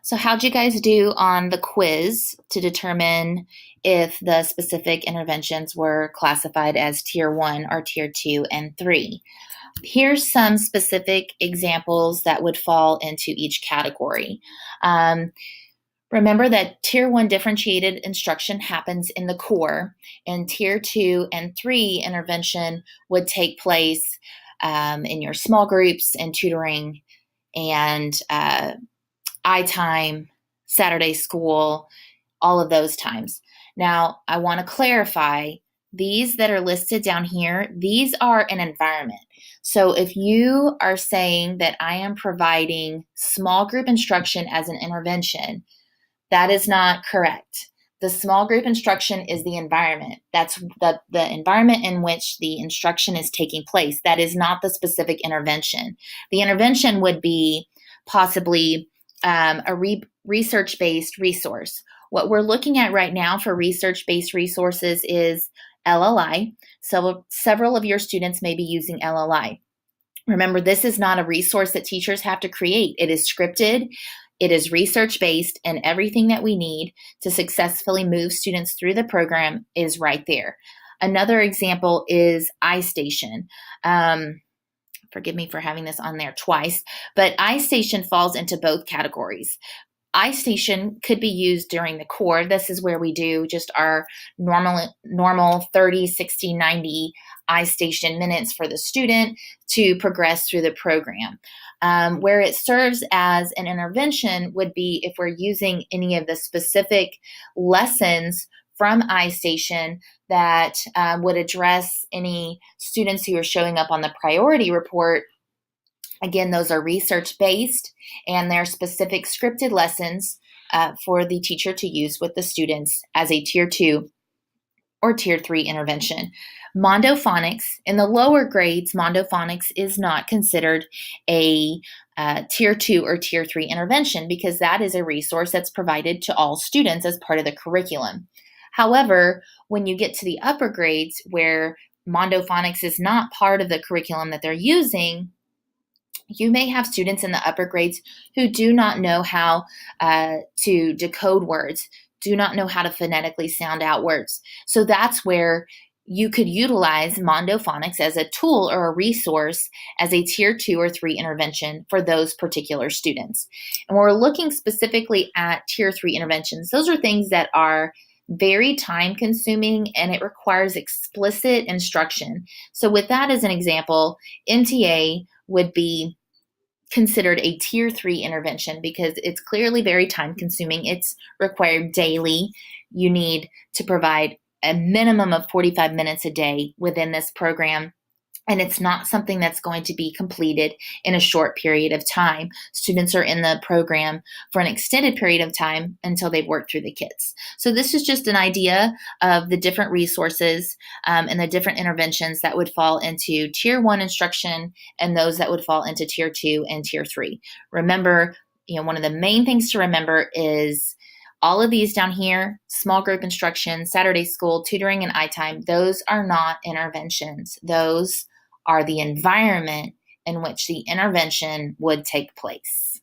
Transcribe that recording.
So, how'd you guys do on the quiz to determine if the specific interventions were classified as tier one or tier two and three? Here's some specific examples that would fall into each category. Um, Remember that tier one differentiated instruction happens in the core, and tier two and three intervention would take place in your small groups and tutoring and iTime, Saturday school, all of those times. Now, I want to clarify these that are listed down here, these are an environment. So if you are saying that I am providing small group instruction as an intervention, that is not correct. The small group instruction is the environment. That's the environment in which the instruction is taking place. That is not the specific intervention. The intervention would be possibly research-based resource. What we're looking at right now for research-based resources is LLI. So several of your students may be using LLI. Remember, this is not a resource that teachers have to create. It is scripted, it is research-based, and everything that we need to successfully move students through the program is right there. Another example is iStation. Forgive me for having this on there twice, but iStation falls into both categories. iStation could be used during the core. This is where we do just our normal 30, 60, 90 iStation minutes for the student to progress through the program. Where it serves as an intervention would be if we're using any of the specific lessons from iStation that would address any students who are showing up on the priority report. Again, those are research-based, and they're specific scripted lessons for the teacher to use with the students as a tier two or tier three intervention. Mondophonics, in the lower grades, Mondophonics is not considered a tier two or tier three intervention because that is a resource that's provided to all students as part of the curriculum. However, when you get to the upper grades where Mondophonics is not part of the curriculum that they're using, you may have students in the upper grades who do not know how to decode words, do not know how to phonetically sound out words. So that's where you could utilize Mondophonics as a tool or a resource as a tier two or three intervention for those particular students. And we're looking specifically at tier three interventions. Those are things that are very time consuming and it requires explicit instruction. So with that as an example, MTA would be considered a tier three intervention because it's clearly very time consuming. It's required daily. You need to provide a minimum of 45 minutes a day within this program. And it's not something that's going to be completed in a short period of time. Students are in the program for an extended period of time until they've worked through the kits. So this is just an idea of the different resources and the different interventions that would fall into tier one instruction and those that would fall into tier two and tier three. Remember, one of the main things to remember is all of these down here, small group instruction, Saturday school, tutoring, and iTime, those are not interventions. Those are the environment in which the intervention would take place.